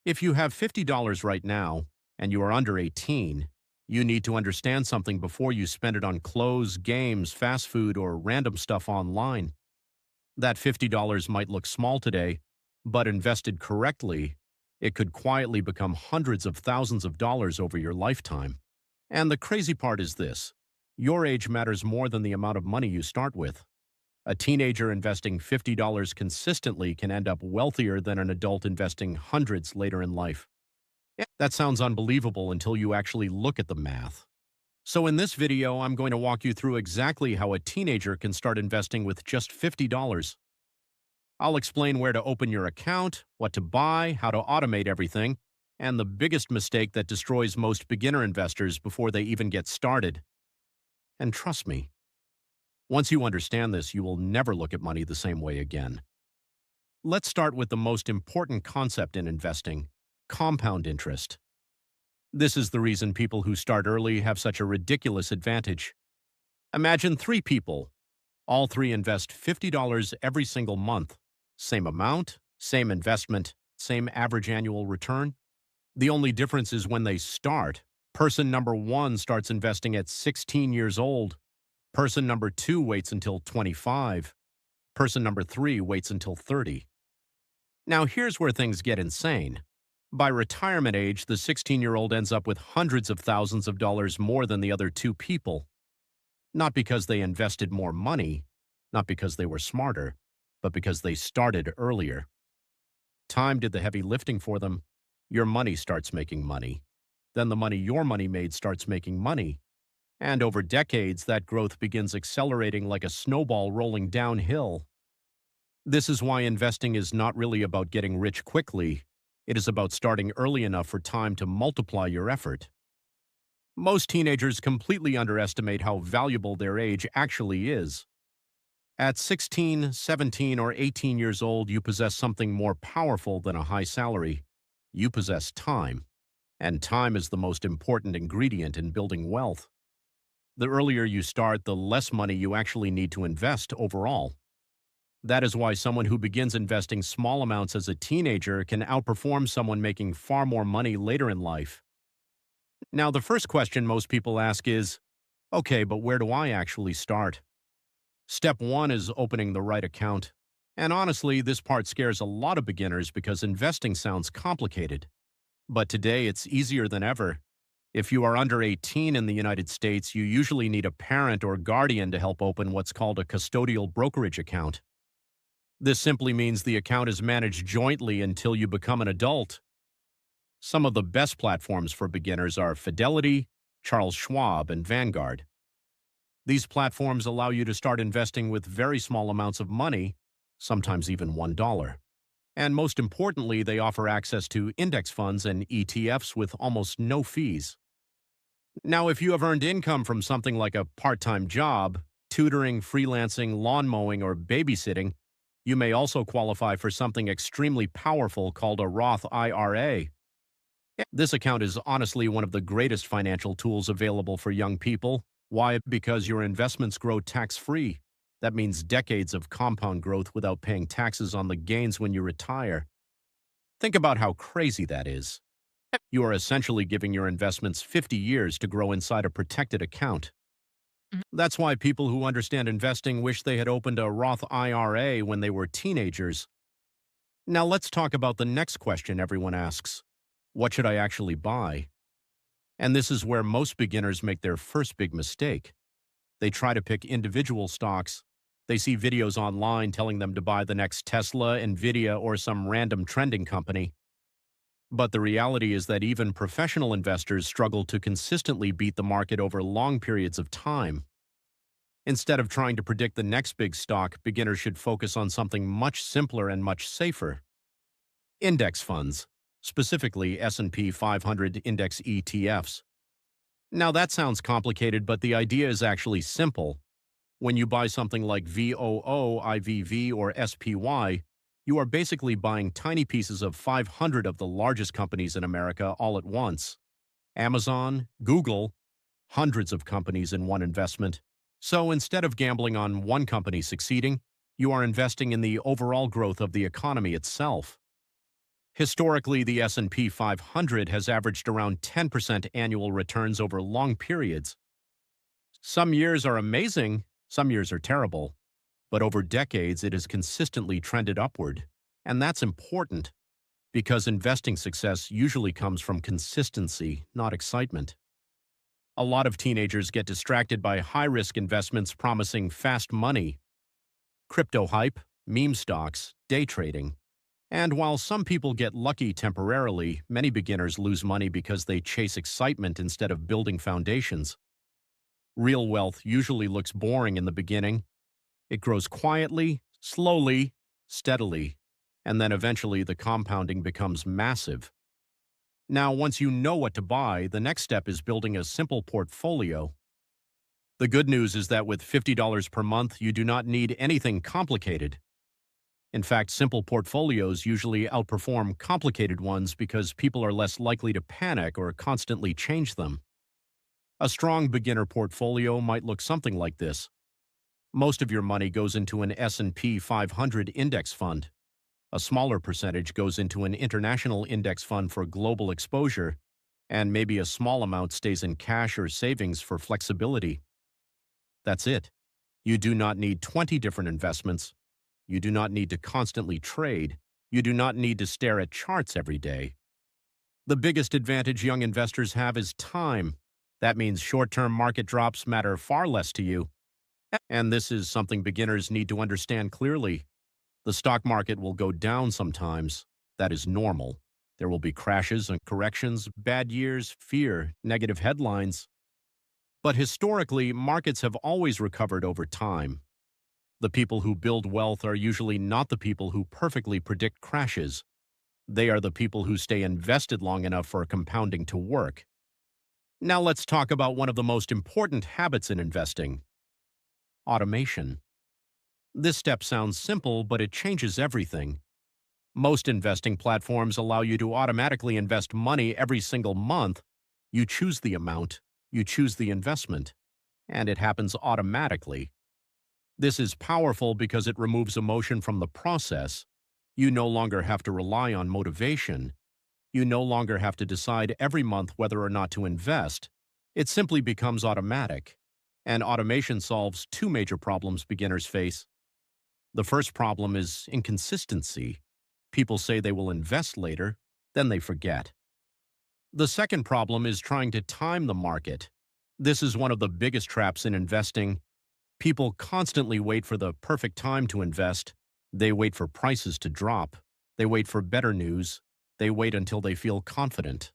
If you have $50 right now and you are under 18, you need to understand something before you spend it on clothes, games, fast food, or random stuff online. That $50 might look small today, but invested correctly, it could quietly become hundreds of thousands of dollars over your lifetime. And the crazy part is this: your age matters more than the amount of money you start with. A teenager investing $50 consistently can end up wealthier than an adult investing hundreds later in life. Yeah, that sounds unbelievable until you actually look at the math. So in this video, I'm going to walk you through exactly how a teenager can start investing with just $50. I'll explain where to open your account, what to buy, how to automate everything, and the biggest mistake that destroys most beginner investors before they even get started. And trust me, once you understand this, you will never look at money the same way again. Let's start with the most important concept in investing: compound interest. This is the reason people who start early have such a ridiculous advantage. Imagine three people. All three invest $50 every single month. Same amount, same investment, same average annual return. The only difference is when they start. Person number one starts investing at 16 years old. Person number two waits until 25. Person number three waits until 30. Now here's where things get insane. By retirement age, the 16-year-old ends up with hundreds of thousands of dollars more than the other two people. Not because they invested more money, not because they were smarter, but because they started earlier. Time did the heavy lifting for them. Your money starts making money. Then the money your money made starts making money. And over decades, that growth begins accelerating like a snowball rolling downhill. This is why investing is not really about getting rich quickly. It is about starting early enough for time to multiply your effort. Most teenagers completely underestimate how valuable their age actually is. At 16, 17, or 18 years old, you possess something more powerful than a high salary. You possess time. And time is the most important ingredient in building wealth. The earlier you start, the less money you actually need to invest overall. That is why someone who begins investing small amounts as a teenager can outperform someone making far more money later in life. Now, the first question most people ask is, okay, but where do I actually start? Step one is opening the right account. And honestly, this part scares a lot of beginners because investing sounds complicated. But today, it's easier than ever. If you are under 18 in the United States, you usually need a parent or guardian to help open what's called a custodial brokerage account. This simply means the account is managed jointly until you become an adult. Some of the best platforms for beginners are Fidelity, Charles Schwab, and Vanguard. These platforms allow you to start investing with very small amounts of money, sometimes even $1. And most importantly, they offer access to index funds and ETFs with almost no fees. Now, if you have earned income from something like a part-time job, tutoring, freelancing, lawn mowing, or babysitting, you may also qualify for something extremely powerful called a Roth IRA. This account is honestly one of the greatest financial tools available for young people. Why? Because your investments grow tax-free. That means decades of compound growth without paying taxes on the gains when you retire. Think about how crazy that is. You are essentially giving your investments 50 years to grow inside a protected account. That's why people who understand investing wish they had opened a Roth IRA when they were teenagers. Now let's talk about the next question everyone asks. What should I actually buy? And this is where most beginners make their first big mistake. They try to pick individual stocks. They see videos online telling them to buy the next Tesla, Nvidia, or some random trending company. But the reality is that even professional investors struggle to consistently beat the market over long periods of time. Instead of trying to predict the next big stock, beginners should focus on something much simpler and much safer. Index funds, specifically S&P 500 index ETFs. Now that sounds complicated, but the idea is actually simple. When you buy something like VOO, IVV, or SPY, you are basically buying tiny pieces of 500 of the largest companies in America all at once. Amazon, Google, hundreds of companies in one investment. So instead of gambling on one company succeeding, you are investing in the overall growth of the economy itself. Historically, the S&P 500 has averaged around 10% annual returns over long periods. Some years are amazing, some years are terrible, but over decades it has consistently trended upward. And that's important because investing success usually comes from consistency, not excitement. A lot of teenagers get distracted by high-risk investments promising fast money, crypto hype, meme stocks, day trading. And while some people get lucky temporarily, many beginners lose money because they chase excitement instead of building foundations. Real wealth usually looks boring in the beginning. It grows quietly, slowly, steadily, and then eventually the compounding becomes massive. Now, once you know what to buy, the next step is building a simple portfolio. The good news is that with $50 per month, you do not need anything complicated. In fact, simple portfolios usually outperform complicated ones because people are less likely to panic or constantly change them. A strong beginner portfolio might look something like this. Most of your money goes into an S&P 500 index fund. A smaller percentage goes into an international index fund for global exposure, and maybe a small amount stays in cash or savings for flexibility. That's it. You do not need 20 different investments. You do not need to constantly trade. You do not need to stare at charts every day. The biggest advantage young investors have is time. That means short-term market drops matter far less to you. And this is something beginners need to understand clearly. The stock market will go down sometimes. That is normal. There will be crashes and corrections, bad years, fear, negative headlines. But historically, markets have always recovered over time. The people who build wealth are usually not the people who perfectly predict crashes. They are the people who stay invested long enough for compounding to work. Now let's talk about one of the most important habits in investing: automation. This step sounds simple, but it changes everything. Most investing platforms allow you to automatically invest money every single month. You choose the amount, you choose the investment, and it happens automatically. This is powerful because it removes emotion from the process. You no longer have to rely on motivation. You no longer have to decide every month whether or not to invest. It simply becomes automatic. And automation solves two major problems beginners face. The first problem is inconsistency. People say they will invest later, then they forget. The second problem is trying to time the market. This is one of the biggest traps in investing. People constantly wait for the perfect time to invest. They wait for prices to drop. They wait for better news. They wait until they feel confident.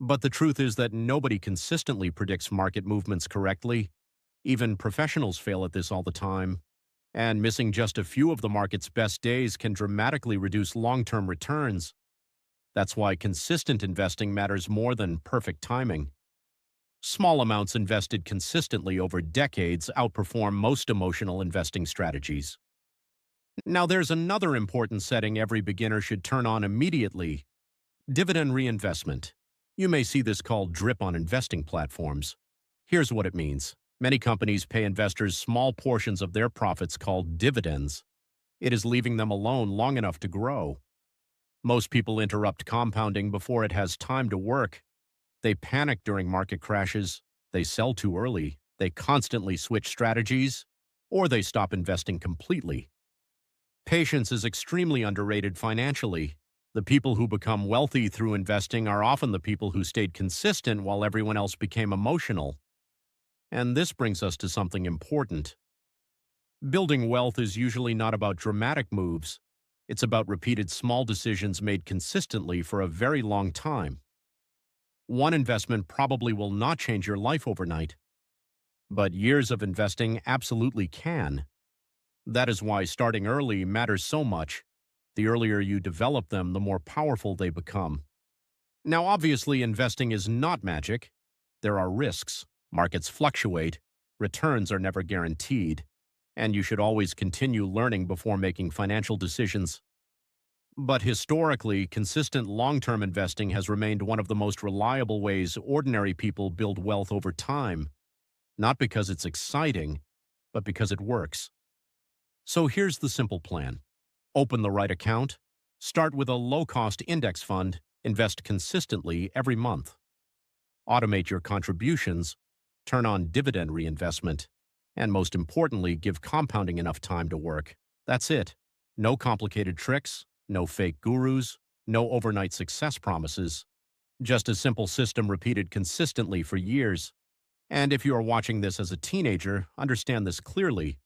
But the truth is that nobody consistently predicts market movements correctly. Even professionals fail at this all the time. And missing just a few of the market's best days can dramatically reduce long-term returns. That's why consistent investing matters more than perfect timing. Small amounts invested consistently over decades outperform most emotional investing strategies. Now there's another important setting every beginner should turn on immediately: dividend reinvestment. You may see this called drip on investing platforms. Here's what it means. Many companies pay investors small portions of their profits called dividends. It is leaving them alone long enough to grow. Most people interrupt compounding before it has time to work. They panic during market crashes. They sell too early. They constantly switch strategies, or they stop investing completely. Patience is extremely underrated financially. The people who become wealthy through investing are often the people who stayed consistent while everyone else became emotional. And this brings us to something important. Building wealth is usually not about dramatic moves. It's about repeated small decisions made consistently for a very long time. One investment probably will not change your life overnight, but years of investing absolutely can. That is why starting early matters so much. The earlier you develop them, the more powerful they become. Now, obviously, investing is not magic. There are risks. Markets fluctuate. Returns are never guaranteed. And you should always continue learning before making financial decisions. But historically, consistent long-term investing has remained one of the most reliable ways ordinary people build wealth over time. Not because it's exciting, but because it works. So here's the simple plan. Open the right account, Start with a low-cost index fund, invest consistently every month. Automate your contributions, turn on dividend reinvestment, and most importantly, give compounding enough time to work. That's it. No complicated tricks, no fake gurus, no overnight success promises. Just a simple system repeated consistently for years. And if you are watching this as a teenager, understand this clearly.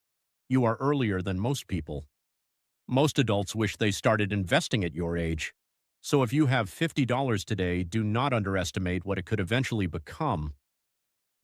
You are earlier than most people. Most adults wish they started investing at your age. So if you have $50 today, do not underestimate what it could eventually become.